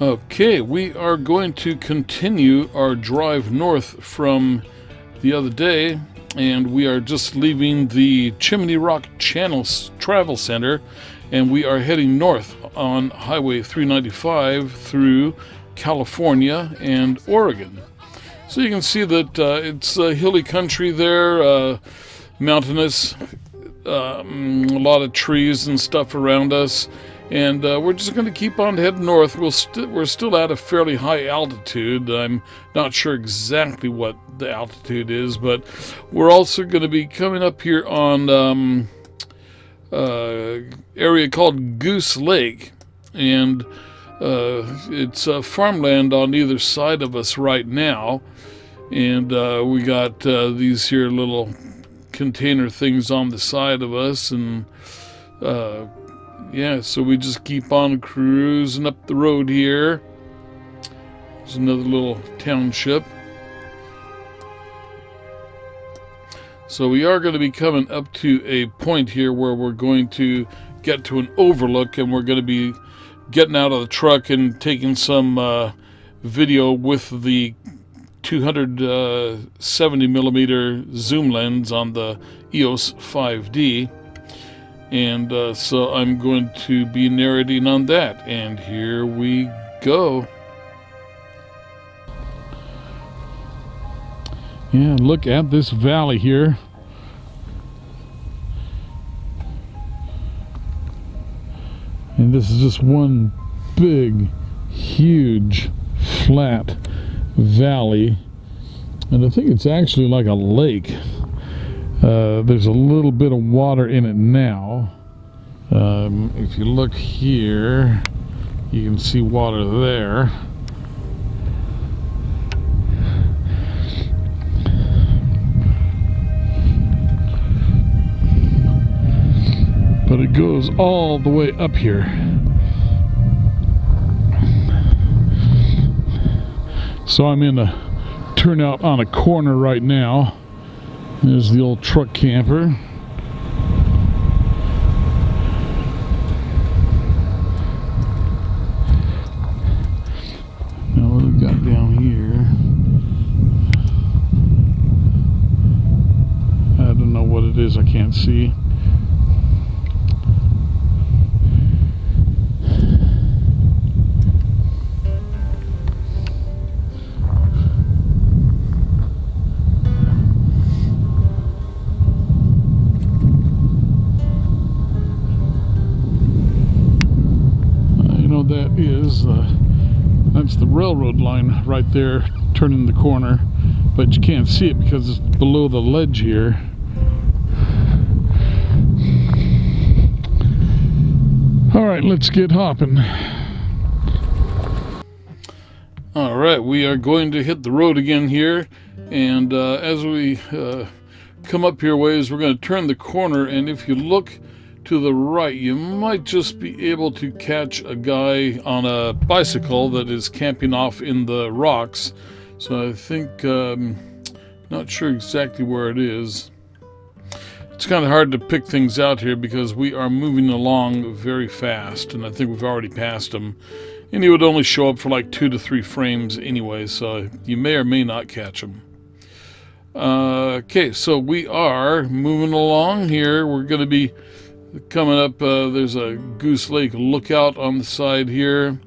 Okay, we are going to continue our drive north from the other day, and we are just leaving the Chimney Rock Channel Travel Center, and we are heading north on Highway 395 through California and Oregon. So you can see that it's hilly country there, mountainous, a lot of trees and stuff around us. And we're just going to keep on heading north. We're still at a fairly high altitude. I'm not sure exactly what the altitude is, but we're also going to be coming up here on area called Goose Lake, and it's farmland on either side of us right now. And we got these here little container things on the side of us, and yeah, so we just keep on cruising up the road here. There's another little township. So we are going to be coming up to a point here where we're going to get to an overlook, and we're going to be getting out of the truck and taking some video with the 270 millimeter zoom lens on the EOS 5D. And so I'm going to be narrating on that, and here we go. Yeah, look at this valley here. And this is just one big, huge, flat valley. And I think it's actually like a lake. There's a little bit of water in it now. If you look here, you can see water there. But it goes all the way up here. So I'm in a turnout on a corner right now. There's the old truck camper. Now what do we got down here? I don't know what it is, I can't see. That's the railroad line right there, turning the corner, but you can't see it because it's below the ledge here. All right, let's get hopping. All right, we are going to hit the road again here, and as we come up here ways, we're going to turn the corner, and if you look to the right, you might just be able to catch a guy on a bicycle that is camping off in the rocks. So I think, not sure exactly where it is. It's kind of hard to pick things out here because we are moving along very fast, and I think we've already passed him. And he would only show up for like 2 to 3 frames anyway, so you may or may not catch him. Okay, so we are moving along here. We're going to be coming up, there's a Goose Lake lookout on the side here,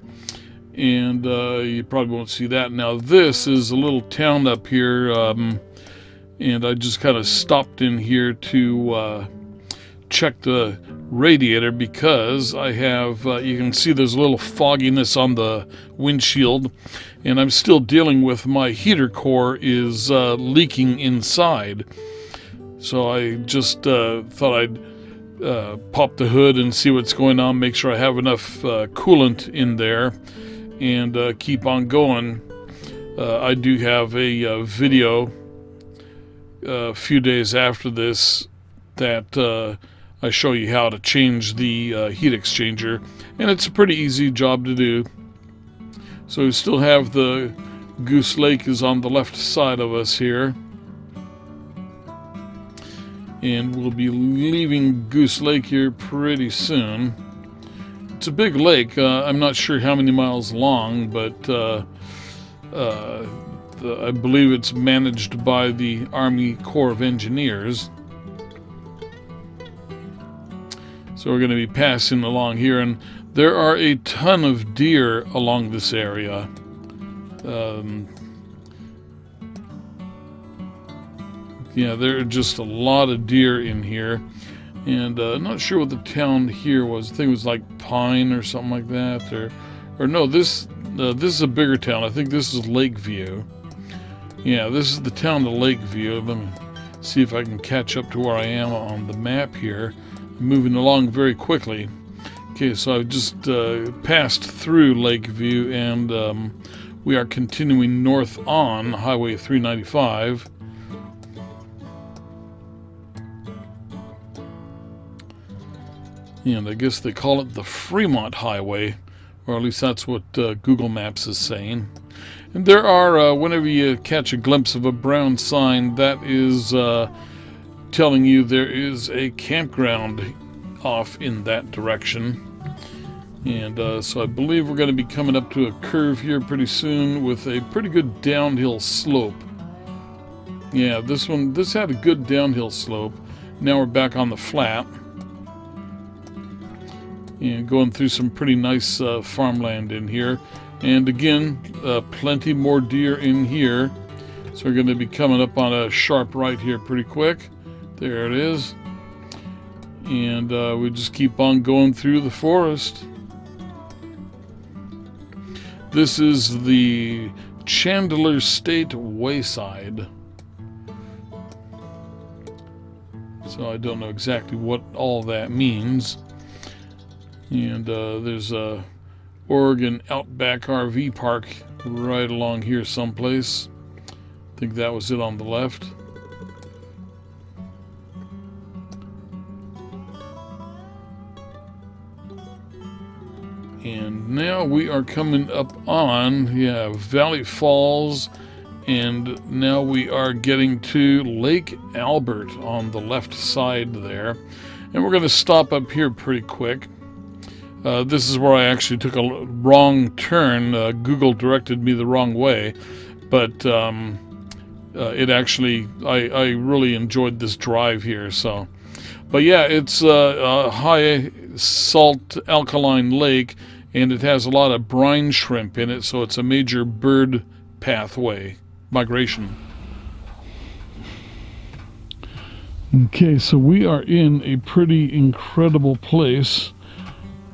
and you probably won't see that. Now this is a little town up here, and I just kind of stopped in here to check the radiator because I have, you can see there's a little fogginess on the windshield, and I'm still dealing with my heater core is leaking inside. So I just thought I'd pop the hood and see what's going on, make sure I have enough coolant in there, and keep on going. I do have a video a few days after this that I show you how to change the heat exchanger, and it's a pretty easy job to do. So we still have the Goose Lake is on the left side of us here. And we'll be leaving Goose Lake here pretty soon. it's a big lake. I'm not sure how many miles long, but I believe it's managed by the Army Corps of Engineers. So we're going to be passing along here, and there are a ton of deer along this area. Yeah, there are just a lot of deer in here. And I'm not sure what the town here was. I think it was like Pine or something like that. Or no, this is a bigger town. I think this is Lakeview. Yeah, this is the town of Lakeview. Let me see if I can catch up to where I am on the map here. I'm moving along very quickly. Okay, so I've just passed through Lakeview, and we are continuing north on Highway 395. And I guess they call it the Fremont Highway, or at least that's what Google Maps is saying. And there are, whenever you catch a glimpse of a brown sign, that is telling you there is a campground off in that direction. And so I believe we're going to be coming up to a curve here pretty soon with a pretty good downhill slope. Yeah, this had a good downhill slope. Now we're back on the flat. And going through some pretty nice farmland in here. And again, plenty more deer in here. So we're going to be coming up on a sharp right here pretty quick. There it is. And we just keep on going through the forest. This is the Chandler State Wayside. So I don't know exactly what all that means. And there's a Oregon Outback RV Park right along here someplace. I think that was it on the left. And now we are coming up on, Valley Falls. And now we are getting to Lake Albert on the left side there. And we're going to stop up here pretty quick. This is where I actually took a wrong turn. Google directed me the wrong way, but it actually, I really enjoyed this drive here. So, but yeah, it's a high salt alkaline lake, and it has a lot of brine shrimp in it, so it's a major bird pathway, migration. Okay, so we are in a pretty incredible place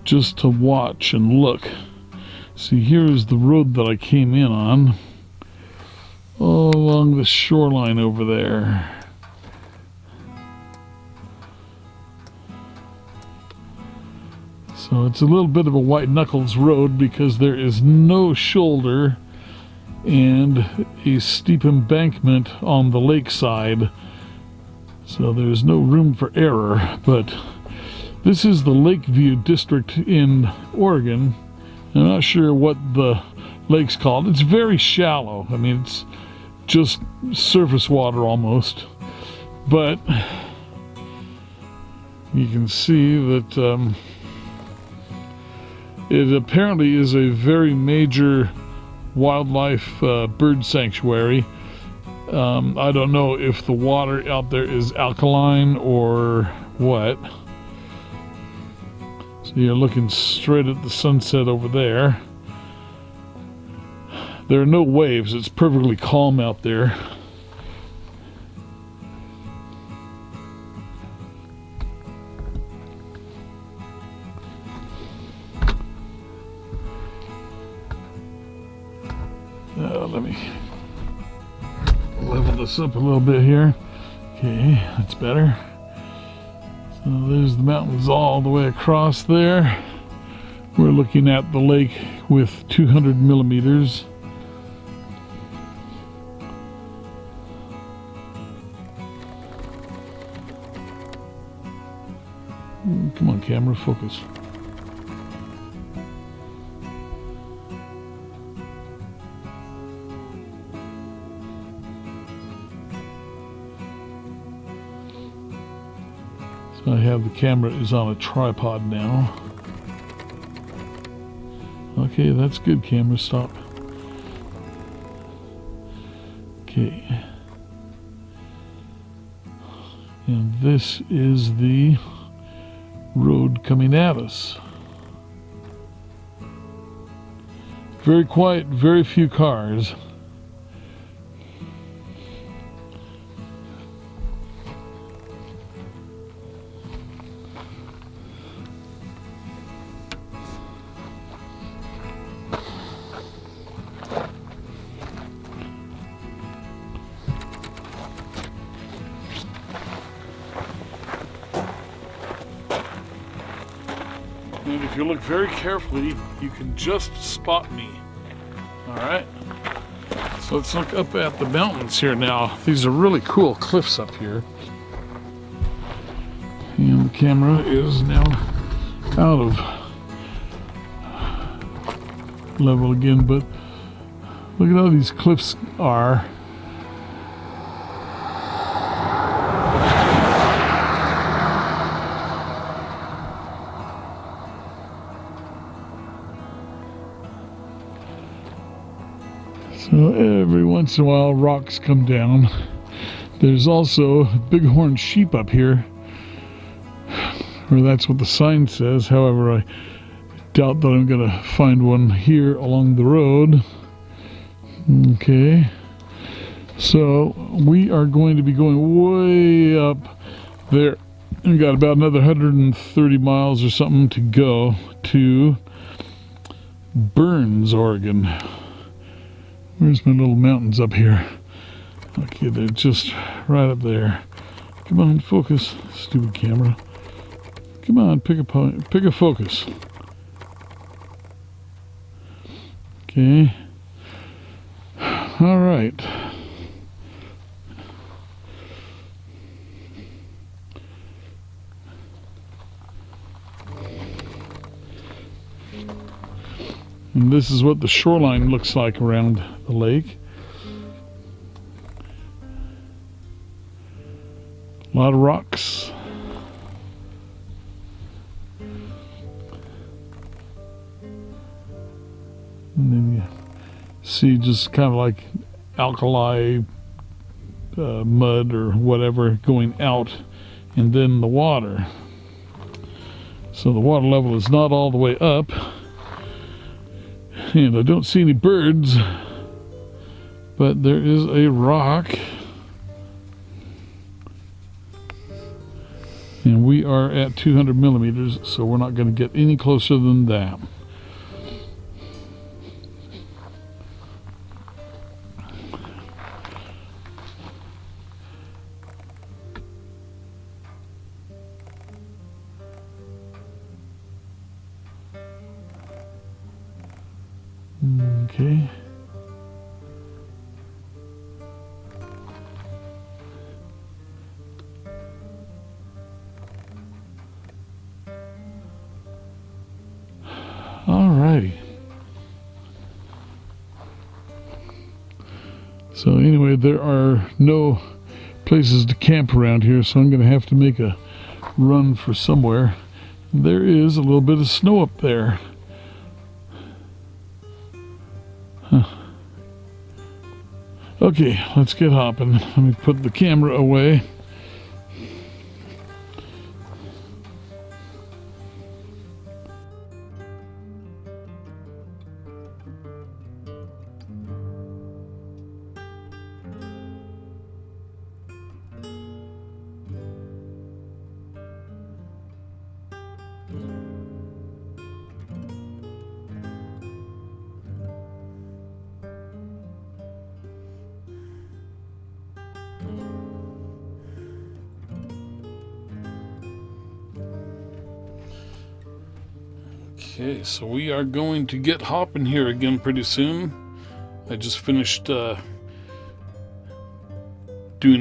just to watch and look. See, here's the road that I came in on, all along the shoreline over there. So it's a little bit of a white knuckles road because there is no shoulder and a steep embankment on the lakeside. So there's no room for error, but this is the Lakeview district in Oregon. I'm not sure what the lake's called. It's very shallow. I mean, it's just surface water almost. But you can see that it apparently is a very major wildlife bird sanctuary. I don't know if the water out there is alkaline or what. So you're looking straight at the sunset over there. There are no waves. It's perfectly calm out there. Let me level this up a little bit here. Okay, that's better. So there's the mountains all the way across there. We're looking at the lake with 200 millimeters. Come on, camera, focus. So I have the camera is on a tripod now. Okay, that's good, camera, stop. Okay. And this is the road coming at us. Very quiet, very few cars. And if you look very carefully, you can just spot me. All right. So let's look up at the mountains here now. These are really cool cliffs up here. And the camera is now out of level again, but look at how these cliffs are. So every once in a while rocks come down. There's also bighorn sheep up here, or that's what the sign says. However, I doubt that I'm going to find one here along the road. Okay, so we are going to be going way up there. We've got about another 130 miles or something to go to Burns, Oregon. Where's my little mountains up here? Okay, they're just right up there. Come on, focus, stupid camera. Come on, pick a focus. Okay. All right. And this is what the shoreline looks like around the lake. A lot of rocks. And then you see just kind of like alkali mud or whatever going out, and then the water. So the water level is not all the way up. And I don't see any birds, but there is a rock. And we are at 200 millimeters, so we're not going to get any closer than that. Okay. Alrighty. So anyway, there are no places to camp around here, so I'm going to have to make a run for somewhere. There is a little bit of snow up there. Okay, let's get hopping. Let me put the camera away. Okay, so we are going to get hopping here again pretty soon. I just finished doing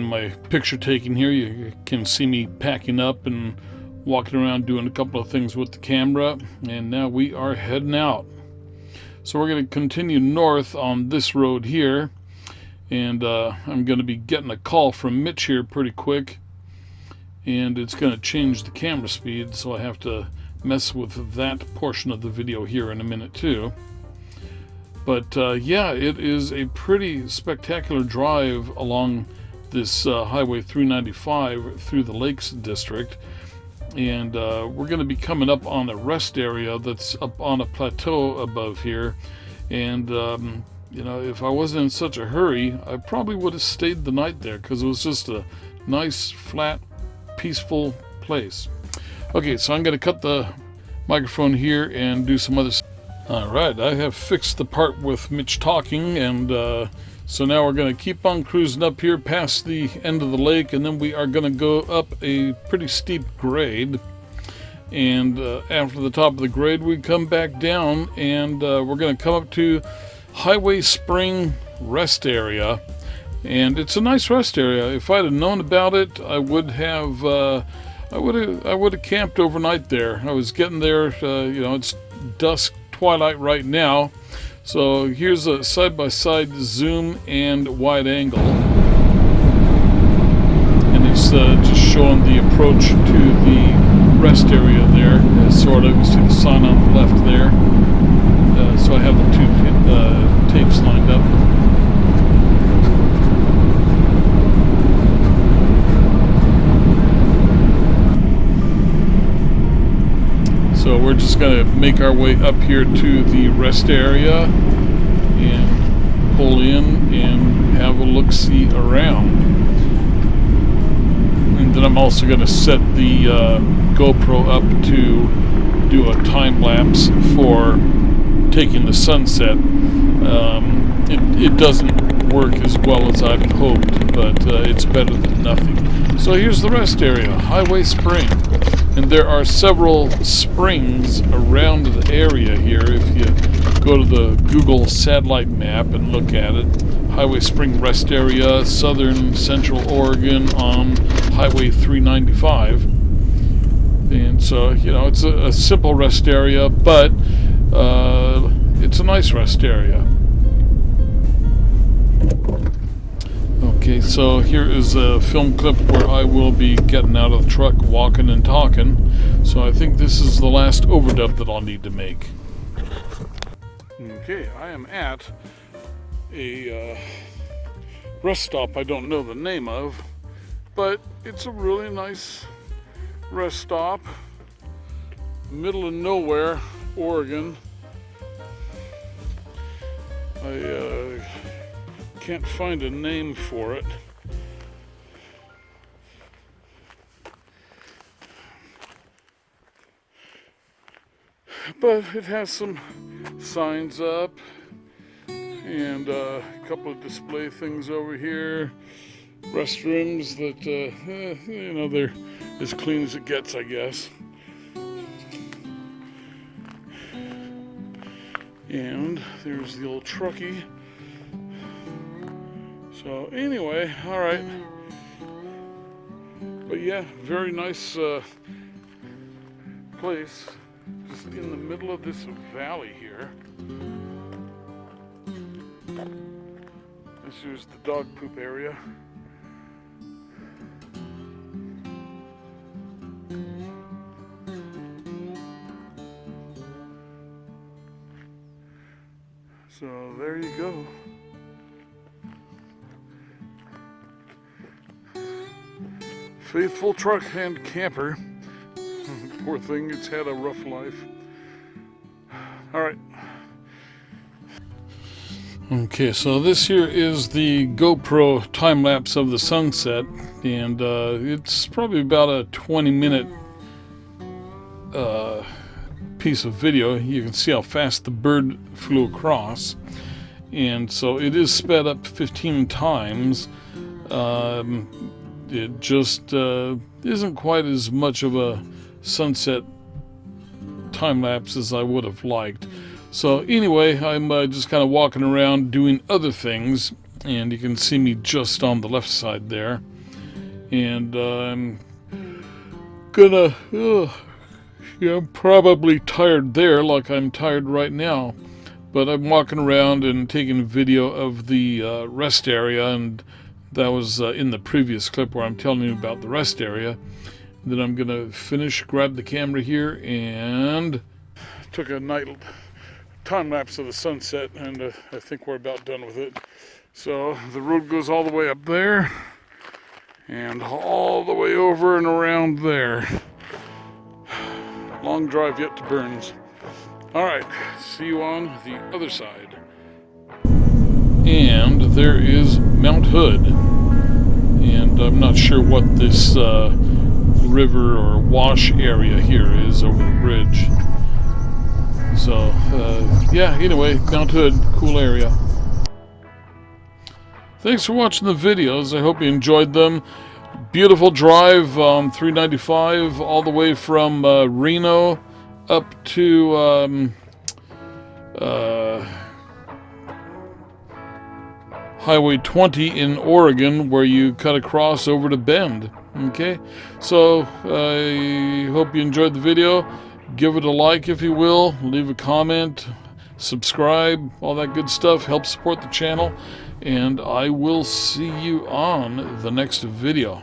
my picture taking here. You can see me packing up and walking around doing a couple of things with the camera, and now we are heading out. So we're going to continue north on this road here, and I'm going to be getting a call from Mitch here pretty quick, and it's going to change the camera speed, so I have to mess with that portion of the video here in a minute too. But yeah, it is a pretty spectacular drive along this Highway 395 through the Lakes District. And we're going to be coming up on a rest area that's up on a plateau above here. And you know, if I wasn't in such a hurry, I probably would have stayed the night there, because it was just a nice, flat, peaceful place. Okay, so I'm going to cut the microphone here and do some other stuff. All right, I have fixed the part with Mitch talking, and so now we're going to keep on cruising up here past the end of the lake, and then we are going to go up a pretty steep grade. And after the top of the grade, we come back down, and we're going to come up to Highway Spring Rest Area. And it's a nice rest area. If I'd have known about it, I would have camped overnight there. I was getting there, you know, it's dusk, twilight right now. So here's a side-by-side zoom and wide angle. And it's just showing the approach to the rest area there, sort of. You see the sign on the left there. So I have the two tapes lined up. So we're just going to make our way up here to the rest area and pull in and have a look-see around. And then I'm also going to set the GoPro up to do a time-lapse for taking the sunset. It doesn't work as well as I'd hoped, but it's better than nothing. So here's the rest area, Highway Spring. And there are several springs around the area here. If you go to the Google satellite map and look at it, Highway Spring Rest Area, southern central Oregon on Highway 395. And so, you know, it's a simple rest area, but it's a nice rest area. Okay, so here is a film clip where I will be getting out of the truck, walking and talking. So I think this is the last overdub that I'll need to make. Okay, I am at a rest stop I don't know the name of, but it's a really nice rest stop. Middle of nowhere, Oregon. I can't find a name for it. But it has some signs up and a couple of display things over here. Restrooms that, you know, they're as clean as it gets, I guess. And there's the old truckie. So anyway, all right. But yeah, very nice place, just in the middle of this valley here. This is the dog poop area. So there you go. Faithful truck and camper. Poor thing, it's had a rough life. All right. Okay, so this here is the GoPro time-lapse of the sunset, and it's probably about a 20-minute piece of video. You can see how fast the bird flew across, and so it is sped up 15 times. It just isn't quite as much of a sunset time-lapse as I would have liked. So anyway, I'm just kind of walking around doing other things, and you can see me just on the left side there. And I'm gonna, I'm probably tired there like I'm tired right now. But I'm walking around and taking a video of the rest area, and that was in the previous clip where I'm telling you about the rest area. Then I'm gonna finish, grab the camera here, and took a time lapse of the sunset, and I think we're about done with it. So the road goes all the way up there and all the way over and around there. Long drive yet to Burns. All right, see you on the other side. And there is Mount Hood, and I'm not sure what this river or wash area here is over the bridge. So yeah, anyway, Mount Hood, cool area. Thanks for watching the videos. I hope you enjoyed them. Beautiful drive, 395 all the way from Reno up to Highway 20 in Oregon, where you cut across over to Bend. Okay, so I hope you enjoyed the video. Give it a like if you will, leave a comment, subscribe, all that good stuff. Help support the channel, and I will see you on the next video.